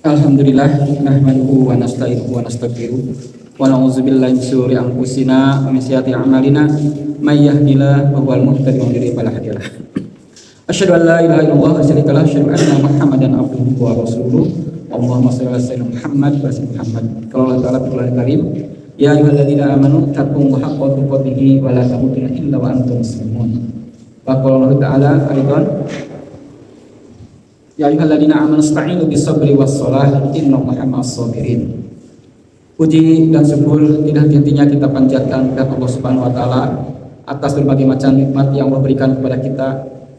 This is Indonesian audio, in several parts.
Alhamdulillah nahmaduhu wa nasta'inuhu wa nastaghfiruh wa na'udzu billahi min shururi anfusina wa min sayyiati a'malina may yahdihillahu fa huwal muhtadi wa may yudlil fala hadiya lahu. Asyhadu an la ilaha illallah wa asyhadu anna Muhammadan abduhu wa rasuluh. Allahumma shalli ala sayyidina Muhammad wa sallim Muhammad. Qala Allah ta'ala fil Qur'anil Karim, ya ayyuhalladzina amanu taqullaha haqqa tuqatih wa la tamutunna illa wa antum muslimun. Wa qala Allah ta'ala aidan, ya ayyuhalladzina amanu ista'inu bis-sabri was-shalah innallaha ma'as-sabirin. Puji dan syukur tidak henti-hentinya kita panjatkan kepada Allah Subhanahu wa taala atas berbagai macam nikmat yang Allah berikan kepada kita.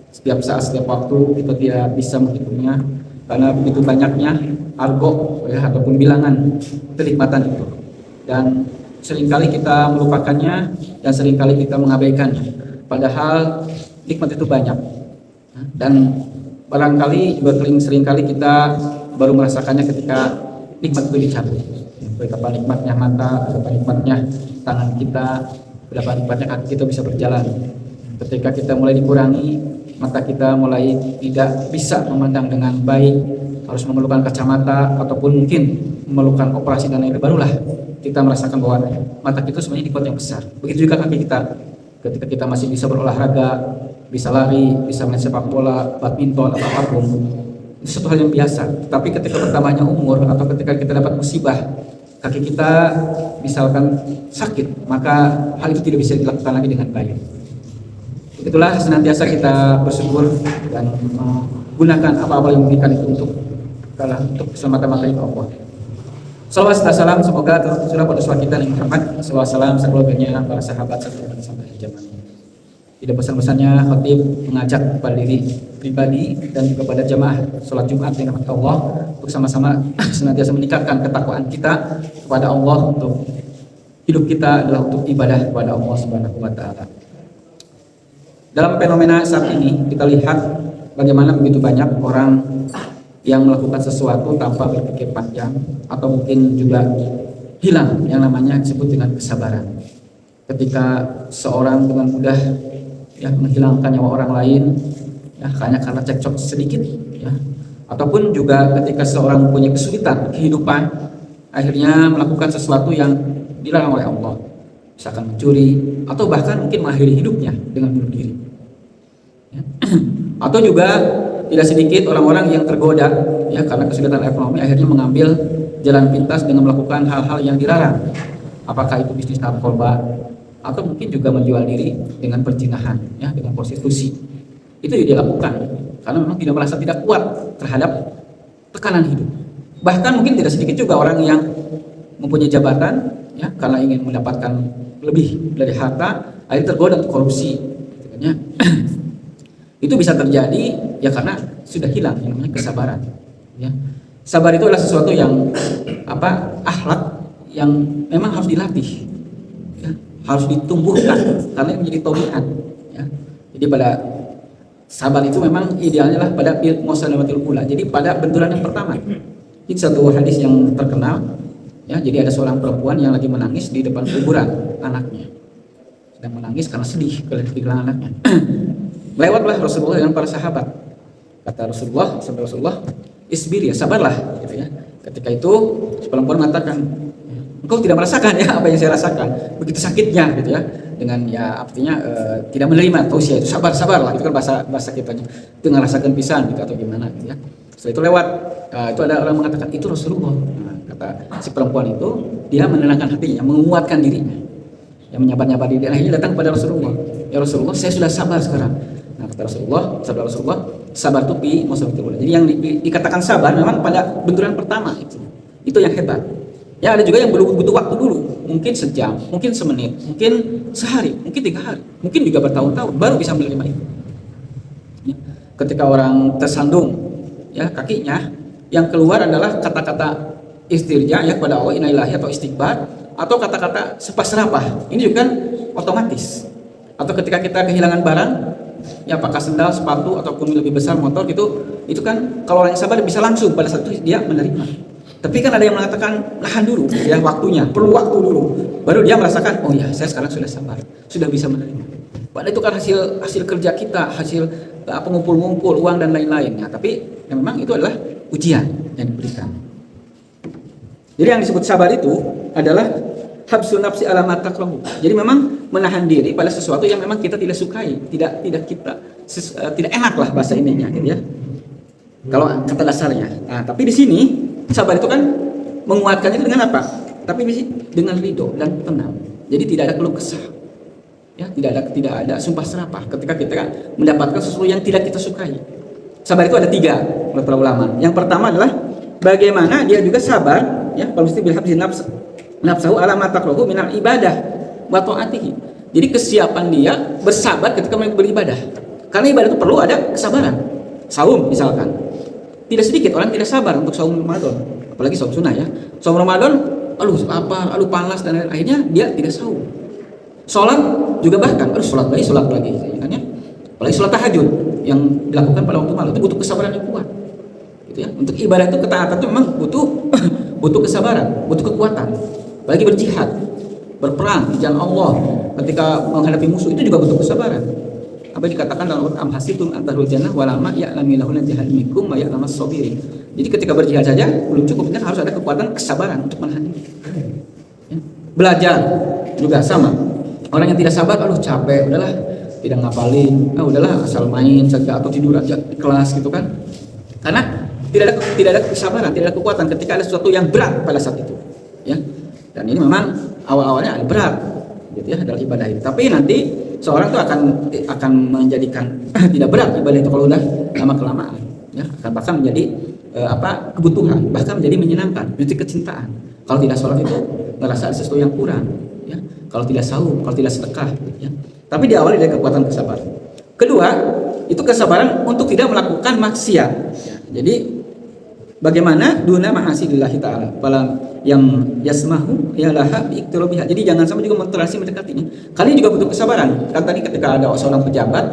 Setiap saat, setiap waktu kita tidak bisa menghitungnya karena begitu banyaknya argo ya, ataupun bilangan kenikmatan itu, dan seringkali kita melupakannya dan seringkali kita mengabaikannya, padahal nikmat itu banyak. Dan barangkali seringkali kita baru merasakannya ketika nikmat itu dicabut. Betapa nikmatnya mata, betapa nikmatnya tangan kita, betapa nikmatnya kaki kita bisa berjalan. Ketika kita mulai dikurangi, mata kita mulai tidak bisa memandang dengan baik, harus memerlukan kacamata ataupun mungkin memerlukan operasi dan lain-lain, barulah kita merasakan bahwa mata kita sebenarnya nikmat yang besar. Begitu juga kaki kita, ketika kita masih bisa berolahraga, bisa lari, bisa main sepak bola, badminton atau apapun, itu satu hal yang biasa. Tapi ketika bertambahnya umur atau ketika kita dapat musibah, kaki kita misalkan sakit, maka hal itu tidak bisa dilakukan lagi dengan baik. Itulah senantiasa kita bersyukur dan menggunakan apa-apa yang diberikan itu untuk keselamatan itu Allah. Salawat serta salam semoga tercurah pada Rasul kita Nabi Muhammad sallallahu alaihi wasallam, sekeluarganya, para sahabat serta sampai zaman. Tidak bosan-bosannya khatib mengajak kepada diri pribadi dan juga pada jamaah sholat Jumat dengan Allah untuk sama-sama senantiasa meningkatkan ketakwaan kita kepada Allah, untuk hidup kita adalah untuk ibadah kepada Allah Subhanahu wa taala. Dalam fenomena saat ini kita lihat bagaimana begitu banyak orang yang melakukan sesuatu tanpa berpikir panjang atau mungkin juga hilang yang namanya disebut dengan kesabaran. Ketika seorang dengan mudah ya menghilangkan nyawa orang lain ya hanya karena cekcok sedikit ya, ataupun juga ketika seorang punya kesulitan kehidupan akhirnya melakukan sesuatu yang dilarang oleh Allah, misalkan mencuri atau bahkan mungkin mengakhiri hidupnya dengan bunuh diri ya. Atau juga tidak sedikit orang-orang yang tergoda ya karena kesulitan ekonomi akhirnya mengambil jalan pintas dengan melakukan hal-hal yang dilarang, apakah itu bisnis narkoba atau mungkin juga menjual diri dengan perzinahan ya, dengan prostitusi. Itu yang dilakukan karena memang tidak merasa tidak kuat terhadap tekanan hidup. Bahkan mungkin tidak sedikit juga orang yang mempunyai jabatan ya karena ingin mendapatkan lebih dari harta akhirnya tergoda untuk korupsi ya. Itu bisa terjadi ya karena sudah hilang yang namanya kesabaran ya. Sabar itu adalah sesuatu yang akhlak yang memang harus dilatih ya, harus ditumbuhkan karena menjadi tabiat ya. Jadi pada sabar itu memang idealnya lah pada musalamatul ula, jadi pada benturan yang pertama. Ini satu hadis yang terkenal ya, jadi ada seorang perempuan yang lagi menangis di depan kuburan anaknya, sedang menangis karena sedih kehilangan anaknya. Lewatlah Rasulullah dengan para sahabat. Kata Rasulullah, isbir ya, sabarlah gitu ya. Ketika itu perempuan mengatakan, engkau tidak merasakan ya apa yang saya rasakan, begitu sakitnya gitu ya. Dengan ya artinya tidak menerima tausiah itu, sabarlah itu kan bahasa kitanya. Itu ngerasakan pisan gitu atau gimana gitu ya. Setelah itu lewat, itu ada orang mengatakan itu Rasulullah. Nah, kata si perempuan itu, dia menenangkan hatinya, menguatkan dirinya, yang menyabar diri. Akhirnya datang kepada Rasulullah. Ya Rasulullah, saya sudah sabar sekarang. Nah, kata sabda Rasulullah, sabar itu pi musawitul. Jadi yang dikatakan sabar memang pada benturan pertama itu. Itu yang hebat. Ya ada juga yang butuh waktu dulu, mungkin sejam, mungkin semenit, mungkin sehari, mungkin 3 hari, mungkin juga bertahun-tahun baru bisa menerima itu. Ya. Ketika orang tersandung ya kakinya, yang keluar adalah kata-kata istirja ya kepada Allah, innalillahi atau istighfar, atau kata-kata sepasrapah. Ini juga kan otomatis. Atau ketika kita kehilangan barang ya, apakah sendal, sepatu ataupun lebih besar motor gitu, itu kan kalau orang yang sabar bisa langsung pada saat itu dia menerima. Tapi kan ada yang mengatakan nahan dulu ya waktunya, perlu waktu dulu, baru dia merasakan oh ya saya sekarang sudah sabar, sudah bisa menerima. Padahal itu kan hasil kerja kita, hasil ngumpul-ngumpul uang dan lain-lain ya. Tapi memang itu adalah ujian yang diberikan. Jadi yang disebut sabar itu adalah habsun nafsi ala ma takrahu. Jadi memang menahan diri pada sesuatu yang memang kita tidak sukai, tidak enak lah bahasa ininya gitu ya. Kalau kata dasarnya. Nah, tapi di sini sabar itu kan menguatkannya dengan apa? Tapi dengan ridho dan tenang. Jadi tidak ada keluh kesah. Ya, tidak ada sumpah serapah ketika kita mendapatkan sesuatu yang tidak kita sukai. Sabar itu ada 3 menurut para ulama. Yang pertama adalah bagaimana dia juga sabar, ya, kalau mesti bil habsi nafsahu ala ma takrahu minal ibadah wa taatihi. Jadi kesiapan dia bersabar ketika beribadah. Karena ibadah itu perlu ada kesabaran. Saum misalkan. Tidak sedikit orang tidak sabar untuk saum Ramadan, apalagi saum sunnah ya. Saum Ramadan, aduh panas dan lain-lain, akhirnya dia tidak saum. Sholat juga bahkan, sholat lagi, kan ya. Apalagi sholat tahajud yang dilakukan pada waktu malam itu butuh kesabaran yang kuat, gitu ya. Untuk ibadah itu ketaatan itu memang butuh kesabaran, butuh kekuatan. Apalagi berjihad, berperang di jalan Allah ketika menghadapi musuh itu juga butuh kesabaran. Apa dikatakan dalam Al-Qur'an, am hasibtum an tadkhulul jannah wa lam ya'lamillahu jihad minkum wa ya'lamas sabirin. Jadi ketika berjihad saja belum cukup, kan harus ada kekuatan kesabaran untuk menahan diri. Ya. Belajar juga sama. Orang yang tidak sabar, capek, udahlah, tidak ngapalin, udahlah asal main saja atau tidur aja di kelas gitu kan. Karena tidak ada kesabaran, tidak ada kekuatan ketika ada sesuatu yang berat pada saat itu. Ya. Dan ini memang awal-awalnya ada berat, gitu ya, dalam ibadah ini. Tapi nanti seorang itu akan menjadikan tidak berat ibadah itu kalau udah lama kelamaan, ya, akan bahkan menjadi kebutuhan, bahkan menjadi menyenangkan, menjadi kecintaan. Kalau tidak sholat itu merasa ada sesuatu yang kurang. Ya. Kalau tidak saum, kalau tidak sedekah, ya. Tapi diawali dari kekuatan kesabaran. Kedua, itu kesabaran untuk tidak melakukan maksiat. Ya. Jadi bagaimana duna mahasilillahi ta'ala, yang yasmahu ya laha biiktirabiha. Jadi jangan sampai juga mendekatinya. Kalian juga butuh kesabaran. Kan tadi ketika ada seorang pejabat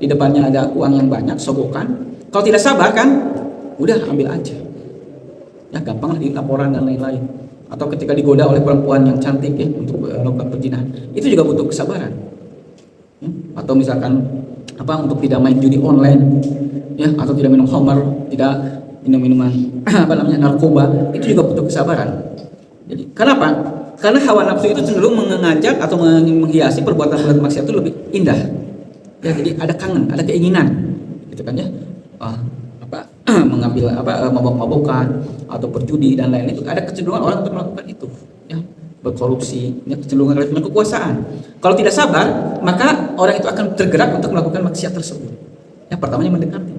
di depannya ada uang yang banyak, sogokan. Kalau tidak sabar kan, udah ambil aja. Ya gampang lah di laporan dan lain-lain. Atau ketika digoda oleh perempuan yang cantik ya untuk melakukan perzinahan, itu juga butuh kesabaran. Ya. Atau misalkan untuk tidak main judi online, ya, atau tidak minum khamar, tidak minum minuman narkoba, itu juga butuh kesabaran. Jadi kenapa? Karena hawa nafsu itu cenderung mengajak atau menghiasi perbuatan maksiat itu lebih indah. Ya, jadi ada kangen, ada keinginan, gitu kan ya. Mengambil mabok-mabokan atau berjudi dan lain-lain, itu ada kecenderungan orang untuk melakukan itu, ya, berkorupsi, ya, kecenderungan punya kekuasaan. Kalau tidak sabar, maka orang itu akan tergerak untuk melakukan maksiat tersebut. Ya, pertamanya mendekati.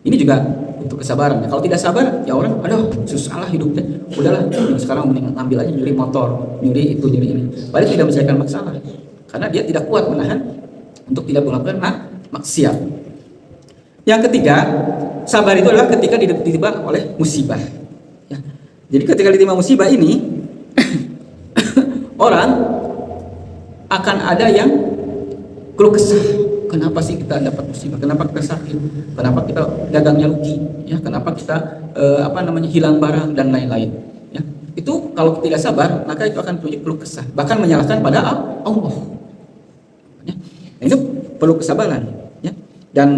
Ini juga untuk kesabaran. Ya, kalau tidak sabar, ya orang, susah lah hidupnya. Udahlah, sekarang mending ambil aja nyuri motor, nyuri itu, nyuri ini. Padahal tidak menyelesaikan masalah, karena dia tidak kuat menahan untuk tidak melakukan maksiat. Yang ketiga, sabar itu adalah ketika ditimpa oleh musibah. Ya. Jadi ketika ditimpa musibah ini, orang akan ada yang keluh kesah. Kenapa sih kita dapat musibah? Kenapa kita sakit? Kenapa kita dagangnya rugi? Ya, kenapa kita hilang barang dan lain-lain? Ya. Itu kalau tidak sabar, maka itu akan menjadi keluh kesah. Bahkan menyalahkan pada Allah. Ya. Nah, itu perlu kesabaran. Ya. Dan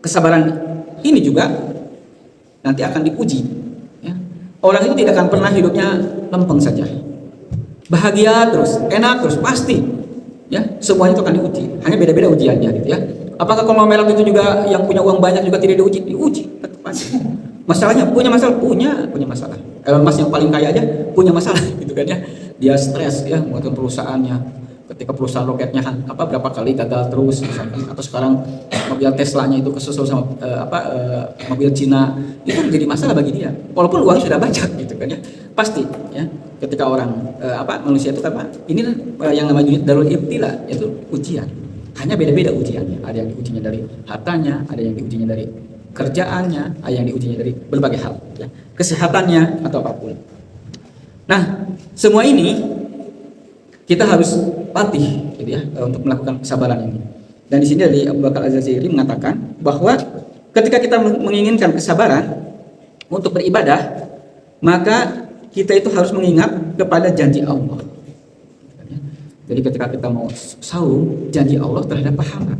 kesabaran ini juga nanti akan diuji. Ya. Orang itu tidak akan pernah hidupnya lempeng saja, bahagia terus, enak terus, pasti. Ya, semuanya itu akan diuji. Hanya beda-beda ujiannya, gitu ya. Apakah konglomerat itu juga yang punya uang banyak juga tidak diuji? Diuji, tetap pasti. Masalahnya punya masalah. Elon Musk yang paling kaya aja punya masalah, gitu kan ya. Dia stres ya membuat perusahaannya. Ketika perusahaan roketnya berapa kali gagal terus misalkan, atau sekarang mobil Teslanya itu kesusul sama mobil Cina, itu menjadi masalah bagi dia walaupun uang sudah banyak, gitu kan ya. Pasti ya ketika orang manusia itu ini yang namanya darul ibtila, yaitu ujian. Hanya beda-beda ujiannya. Ada yang diujinya dari hartanya, ada yang diujinya dari kerjaannya, ada yang diujinya dari berbagai hal, ya, kesehatannya atau apapun. Nah, semua ini kita harus latih, gitu ya, untuk melakukan kesabaran ini. Dan di sini dari Abu Bakar Az-Zazieri mengatakan bahwa ketika kita menginginkan kesabaran untuk beribadah, maka kita itu harus mengingat kepada janji Allah. Jadi ketika kita mau saum, janji Allah terhadap pahala.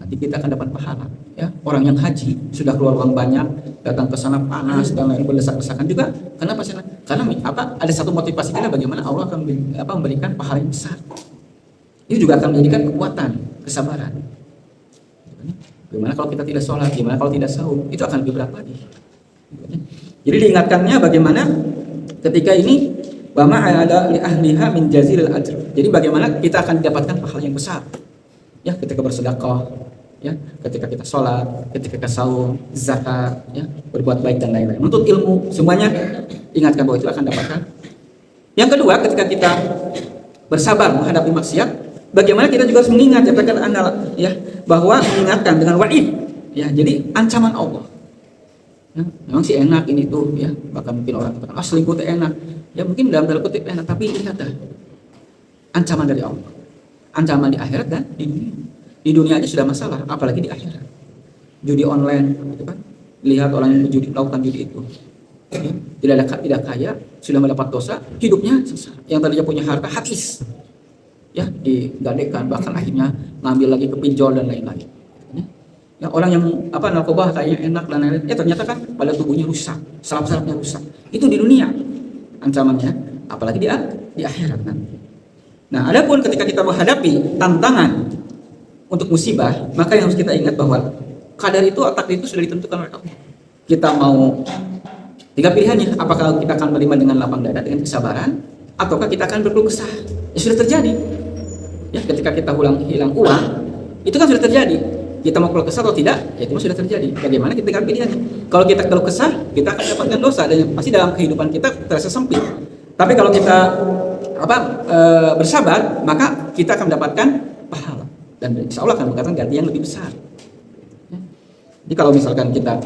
nanti kita akan dapat pahala. Ya, orang yang haji sudah keluar uang banyak, datang ke sana panas dan lain berdesak-desakan juga. Kenapa sih? Karena apa? Ada satu motivasi kita bagaimana Allah akan memberikan pahala yang besar. Itu juga akan menjadikan kekuatan, kesabaran. Bagaimana kalau kita tidak sholat? Gimana kalau tidak sahur? Itu akan lebih berat lagi. Jadi diingatkannya bagaimana ketika ini bahwa ada li ahliha min jazilil ajr. Jadi bagaimana kita akan mendapatkan pahala yang besar. Ya, ketika bersedekah, ya, ketika kita sholat, ketika kita sahur, zakat, ya, berbuat baik dan lain-lain. Menuntut ilmu, semuanya ingatkan bahwa itu akan dapatkan. Yang kedua, ketika kita bersabar menghadapi maksiat, bagaimana kita juga harus mengingat, ya, bahwa mengingatkan dengan wa'id, ya, jadi ancaman Allah. Ya, memang sih enak ini tuh, ya, bahkan mungkin orang katakan, selingkuh itu enak, ya mungkin dalam tanda kutip enak, tapi lihat dah, ancaman dari Allah, ancaman di akhirat dan di dunia. Di dunia aja sudah masalah, apalagi di akhirat. Judi online, gitu kan? Lihat orang yang melakukan judi itu, ya, tidak kaya, sudah mendapat dosa, hidupnya sengsara. Yang tadinya punya harta habis, ya, digadekan, bahkan akhirnya ngambil lagi ke pinjol dan lain-lain. Ya, orang yang narkoba kayaknya enak dan lain-lain, ternyata kan pada tubuhnya rusak, saraf-sarafnya rusak. Itu di dunia ancamannya, apalagi di akhirat nanti. Nah, adapun ketika kita menghadapi tantangan untuk musibah, maka yang harus kita ingat bahwa kadar itu, takdir itu sudah ditentukan oleh Allah. Kita mau, tiga pilihannya, apakah kita akan menerima dengan lapang dada, dengan kesabaran, ataukah kita akan berkeluh kesah. Ya sudah terjadi. Ya, ketika kita hilang uang, itu kan sudah terjadi. Kita mau keluh kesah atau tidak, ya itu sudah terjadi. Bagaimana kita tinggal pilihannya. Kalau kita keluh kesah, kita akan mendapatkan dosa dan pasti dalam kehidupan kita terasa sempit. Tapi kalau kita bersabar, maka kita akan mendapatkan pahala dan insya Allah akan mendapatkan ganti yang lebih besar. Ya. Jadi kalau misalkan kita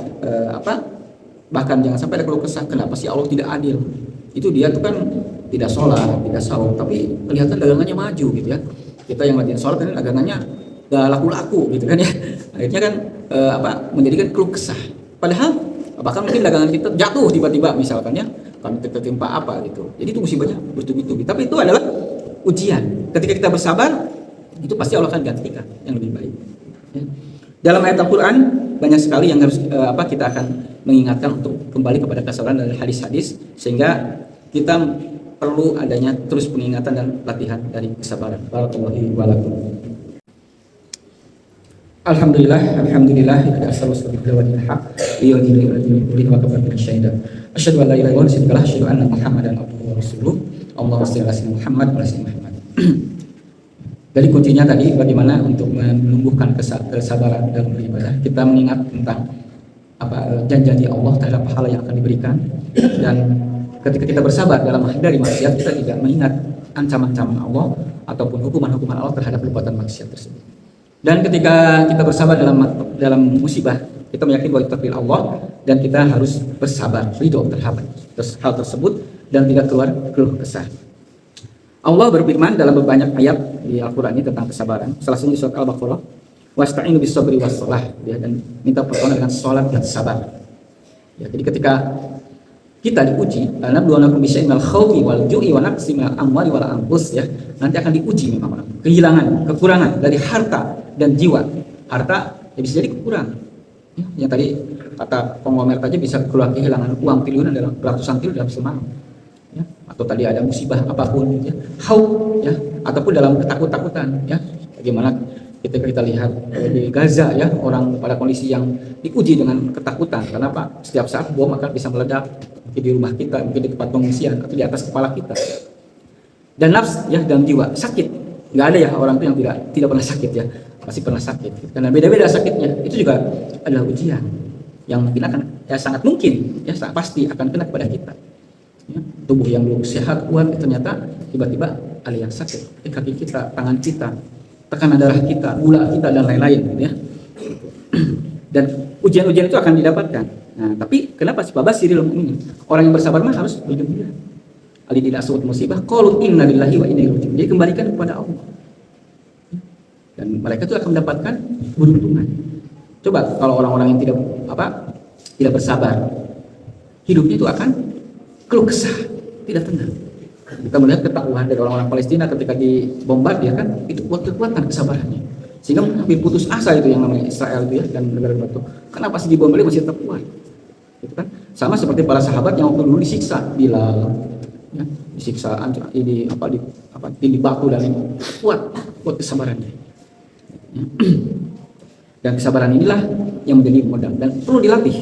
bahkan jangan sampai ada keluh kesah, kenapa sih Allah tidak adil? Itu dia tuh kan tidak sholat, tidak sahur, tapi kelihatan dagangannya maju gitu ya. Kita yang rajin sholat kan dagangannya gak laku-laku gitu kan ya. Akhirnya kan menjadikan keluh kesah. Padahal bahkan mungkin dagangan kita jatuh tiba-tiba misalkan ya, kami tertimpa apa gitu. Jadi itu musibahnya bertubi-tubi. Tapi itu adalah ujian. Ketika kita bersabar, itu pasti Allah akan gantikan yang lebih baik. Ya. Dalam ayat Al-Quran banyak sekali yang harus kita akan mengingatkan untuk kembali kepada kesabaran dari hadis-hadis, sehingga kita perlu adanya terus pengingatan dan latihan dari kesabaran. Barakallahu walakum. Alhamdulillah kita asal-usul billahi haq iyadil wa kafaru syahida. Asyhadu an la ilaha illallah wa asyhadu anna Muhammadan abduhu wa rasuluh. Allahumma shalli ala Muhammad wa ala Muhammad. Jadi kuncinya tadi bagaimana untuk menumbuhkan kesabaran dalam beribadah. Kita mengingat tentang janji Allah terhadap pahala yang akan diberikan, dan ketika kita bersabar dalam menghindari maksiat, kita tidak mengingat ancaman-ancaman Allah ataupun hukuman-hukuman Allah terhadap perbuatan maksiat tersebut. Dan ketika kita bersabar dalam musibah, kita meyakini bahwa itu takdir Allah dan kita harus bersabar, ridho terhadap hal tersebut dan tidak keluar keluh kesah. Allah berfirman dalam banyak ayat di Al-Qur'an ini tentang kesabaran. Salah satunya di surat Al-Baqarah, wasta'inu bis-sabri was-shalah, ya, dan minta pertolongan dengan salat dan sabar. Ya, jadi ketika kita diuji, nabluwanakum bisyai'in minal khaufi wal ju'i wa naqsin minal amwali wal anfus, ya. Nanti akan diuji memang orang. Kehilangan, kekurangan dari harta dan jiwa. Harta ya bisa jadi kekurangan. Ya, yang tadi kata pengomel saja bisa kehilangan uang triliunan dalam ratusan triliun dalam semalam. Ya, atau tadi ada musibah apapun, ya, ya, ataupun dalam ketakutan, ya. Bagaimana kita lihat di Gaza, ya, orang pada kondisi yang diuji dengan ketakutan. Karena setiap saat bom akan bisa meledak di rumah kita, mungkin di tempat pengungsian atau di atas kepala kita. Dan nafs, ya, dan jiwa sakit. Nggak ada ya orang itu yang tidak pernah sakit, ya, pasti pernah sakit. Karena beda-beda sakitnya. Itu juga adalah ujian yang mungkin akan, ya, sangat mungkin, ya, pasti akan kena kepada kita. Ya, tubuh yang belum sehat kuat, ternyata tiba-tiba ada yang sakit. Kaki kita, tangan kita, tekanan darah kita, gula kita dan lain-lain, gitu ya. Dan ujian-ujian itu akan didapatkan. Nah, tapi kenapa sih babasiril mu'minin? Orang yang bersabar mah harus bergembira. Ali tidak suatu musibah, qalu inna lillahi wa inna ilaihi raji'un. Jadi kembalikan kepada Allah. Dan mereka itu akan mendapatkan keberuntungan. Coba kalau orang-orang yang tidak bersabar, hidupnya itu akan keluh kesah, tidak tenang. Kita melihat ketakwaan dari orang-orang Palestina ketika dibombardir, kan itu buat kekuatan kesabarannya. Sehingga hampir putus asa itu yang namanya Israel itu ya, dan negara batu. Kenapa sih dibom balik masih tetap kuat? Gitu kan? Sama seperti para sahabat yang waktu dulu disiksa, Bilal, ya, disiksa ini di batu dan kuat kesabarannya. Ya. Dan kesabaran inilah yang menjadi modal dan perlu dilatih.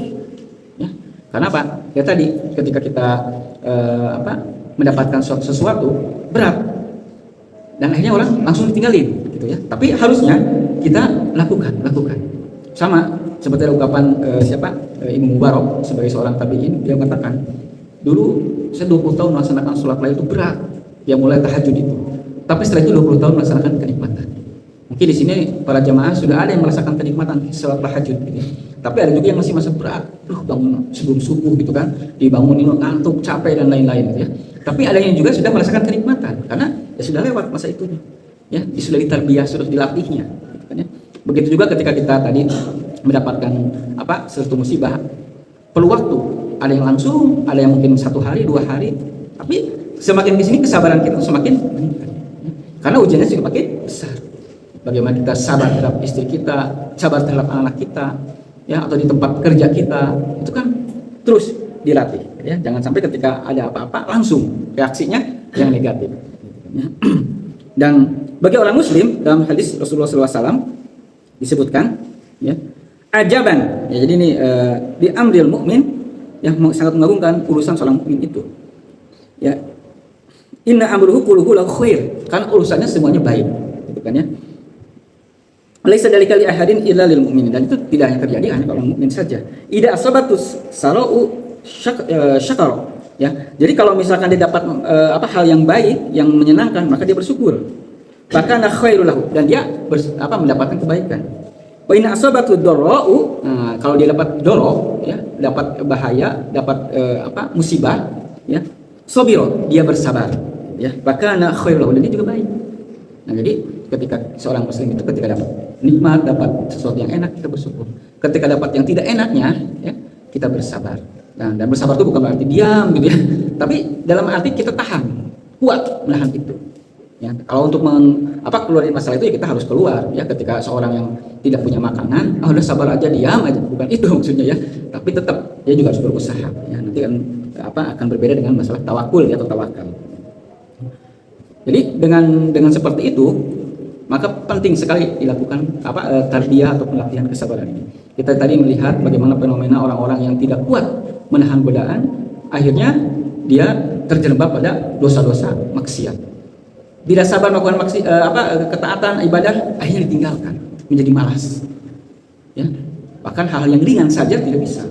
Ya. Karena apa? Ya tadi ketika kita mendapatkan sesuatu berat dan akhirnya orang langsung ditinggalin. Gitu ya. Tapi harusnya kita lakukan. Sama seperti ungkapan Imam Mubarak sebagai seorang tabi'in, dia mengatakan, dulu saya 20 tahun melaksanakan sholat lail itu berat, ya mulai tahajud itu. Tapi setelah itu 20 tahun melaksanakan kenikmatan. Mungkin di sini para jamaah sudah ada yang merasakan kenikmatan sholat tahajud gitu ya. Tapi ada juga yang masih masa berat, bangun sebelum subuh gitu kan, dibangunin ngantuk, capek dan lain-lain gitu ya. Tapi ada yang juga sudah merasakan kenikmatan karena ya sudah lewat masa itunya. Ya, sudah ditarbiyah, sudah dilatihnya gitu kan ya. Begitu juga ketika kita tadi mendapatkan sesuatu musibah, perlu waktu. Ada yang langsung, ada yang mungkin 1 hari, 2 hari. Tapi semakin di sini kesabaran kita semakin meningkat. Ya. Karena ujiannya semakin besar. Bagaimana kita sabar terhadap istri kita, sabar terhadap anak kita, ya, atau di tempat kerja kita, itu kan terus dilatih. Ya. Jangan sampai ketika ada apa-apa langsung reaksinya yang negatif. Ya. Dan bagi orang Muslim dalam hadis Rasulullah SAW disebutkan, ya, ajaban. Ya, jadi ini di amril mukmin yang sangat mengagumkan urusan seorang mukmin itu. Ya, inna amruhu kulluhu lahu khair. Karena urusannya semuanya baik, gitu kan ya. Laisa dzalika li ahadin illa lil mu'minin, dan itu tidak hanya terjadi hanya kalau mukmin saja. Ida asabatus sarau syakara. Ya, jadi kalau misalkan dia dapat hal yang baik, yang menyenangkan, maka dia bersyukur. Bahkan khairul lahu, dan dia mendapatkan kebaikan. Wa in asabatu darra'u, kalau dia dapat doro, ya, dapat bahaya, dapat musibah, ya, sabiro, dia bersabar, ya. Bahkan khairul lahu, dan dia juga baik. Nah, jadi ketika seorang muslim itu ketika dapat nikmat, dapat sesuatu yang enak, kita bersyukur. Ketika dapat yang tidak enaknya, ya, kita bersabar. Nah, dan bersabar itu bukan berarti diam gitu ya, tapi dalam arti kita tahan, kuat menahan itu. Ya, kalau untuk keluar dari masalah itu ya kita harus keluar. Ya, ketika seorang yang tidak punya makanan, udah sabar aja, diam aja, bukan itu maksudnya ya. Tapi tetap dia juga harus berusaha. Ya, nanti akan berbeda dengan masalah tawakul atau tawakal. Jadi dengan seperti itu, maka penting sekali dilakukan tarbiyah atau pelatihan kesabaran ini. Kita tadi melihat bagaimana fenomena orang-orang yang tidak kuat menahan godaan, akhirnya dia terjerembab pada dosa-dosa maksiat. Tidak sabar melakukan ketaatan ibadah, akhirnya ditinggalkan, menjadi malas. Ya, bahkan hal yang ringan saja tidak bisa.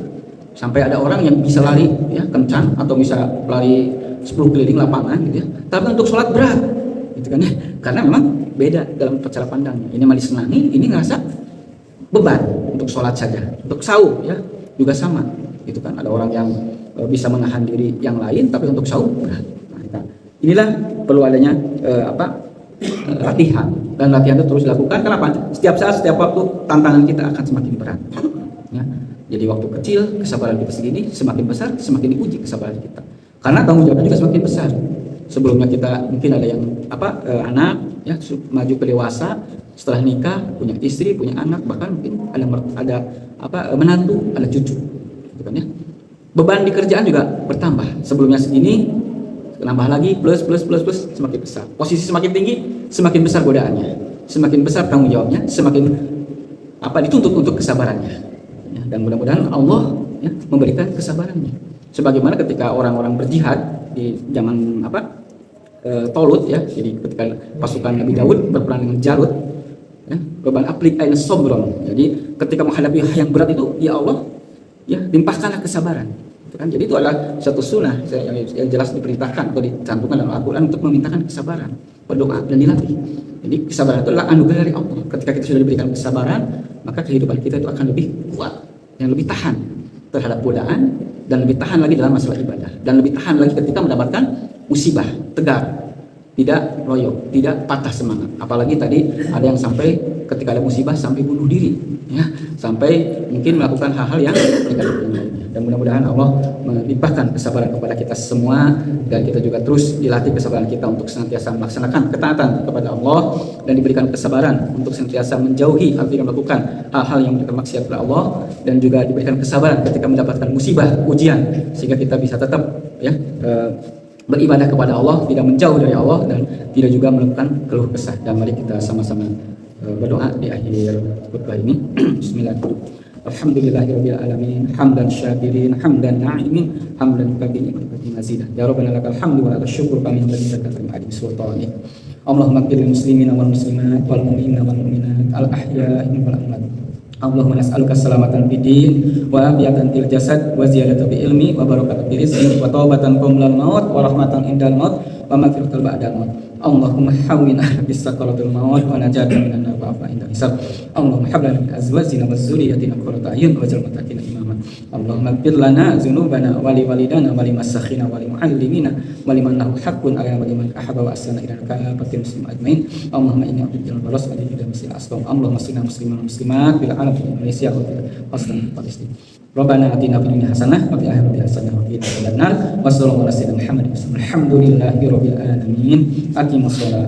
Sampai ada orang yang bisa lari, ya, kencang, atau bisa lari 10 keliling lapangan gitu ya. Tapi untuk sholat berat, gitu kan ya. Karena memang beda dalam cara pandangnya. Ini malah disenangi, ini ngerasa beban untuk sholat saja. Untuk sahur ya juga sama, gitu kan. Ada orang yang bisa menahan diri yang lain, tapi untuk sahur berat. Nah, inilah perlu adanya latihan, dan latihan itu terus dilakukan. Kenapa? Setiap saat, setiap waktu tantangan kita akan semakin berat. Ya. Jadi waktu kecil kesabaran kita segini, semakin besar semakin diuji kesabaran kita. Karena tanggung jawabnya juga semakin besar. Sebelumnya kita mungkin ada yang anak, ya, maju ke dewasa, setelah nikah punya istri, punya anak, bahkan mungkin ada menantu, ada cucu, gitu kan ya. Beban di kerjaan juga bertambah. Sebelumnya segini, nambah lagi, plus semakin besar. Posisi semakin tinggi, semakin besar godaannya, semakin besar tanggung jawabnya, semakin dituntut untuk kesabarannya. Ya, dan mudah-mudahan Allah, ya, memberikan kesabarannya. Sebagaimana ketika orang-orang berjihad di zaman Tolut, ya, jadi ketika pasukan Nabi Daud berperang dengan Jalut, ya, beban aplik aina sobron. Jadi ketika menghadapi yang berat itu, ya Allah, ya, limpahkanlah kesabaran. Kan? Jadi itu adalah satu sunnah yang jelas diperintahkan atau dicantumkan dalam Al-Quran untuk memintakan kesabaran, berdoa dan dilatih. Jadi kesabaran itu adalah anugerah dari Allah. Ketika kita sudah diberikan kesabaran, maka kehidupan kita itu akan lebih kuat, yang lebih tahan terhadap godaan, dan lebih tahan lagi dalam masalah ibadah, dan lebih tahan lagi ketika mendapatkan musibah, tegar. tidak loyo, tidak patah semangat. Apalagi tadi ada yang sampai ketika ada musibah sampai bunuh diri, ya, sampai mungkin melakukan hal-hal yang negatif yang lainnya. Dan mudah-mudahan Allah melimpahkan kesabaran kepada kita semua, dan kita juga terus dilatih kesabaran kita untuk senantiasa melaksanakan ketaatan kepada Allah, dan diberikan kesabaran untuk senantiasa menjauhi atau tidak melakukan hal-hal yang bermaksiat kepada Allah, dan juga diberikan kesabaran ketika mendapatkan musibah, ujian, sehingga kita bisa tetap ya beribadah kepada Allah, tidak menjauh dari Allah, dan tidak juga melakukan keluh kesah. Dan mari kita sama-sama berdoa di akhir khutbah ini. Bismillahirrahmanirrahim. Alhamdulillahirabbil alamin, hamdan syakirin, hamdan na'imin, hamdan mukabirin wa mazidah. Ya Rabbana lakal hamdu wa lakal syukru kama yanbaghi li karim alim sultanik. Allahumma ighfir lil muslimina wal muslimat wal mu'minina wal mu'minat al ahya'i wal amwat. Allahumma nas'aluka salamatan fid din wa afiyatan fil jasad wa ziyadatan fil ilmi wa barakatan fil rizqi wa taubatan qabla al maut wa rahmatan indal maut wa maghfiratan ba'da al maut. Allahumma hawwin bis sakaratul maut wa najatan minan nar wa afa inda hisab. Allahumma hab lana min azwajina wa dzurriyyatina qurrata a'yun waj'al muttaqina imama. Allahumma ighfir lana dzunubana wa li walidana wa li masakhina wa li muallimina wa liman lahu haqqun 'alaina wa liman ahaba wa asana ila kafatil muslimin ajmain. Allahumma inni a'udzu bika min al-baras wa min misil asqam. Allahumma sinna muslimin wa muslimat bil alam fi Indonesia wa fil Palestina. Rabbana atina fid dunya hasanah wa fil akhirati hasanah wa qina adzabannar. Wassallallahu ala sayyidina Muhammad wa sallam. Alhamdulillahirabbil alamin. Aqimus shalah.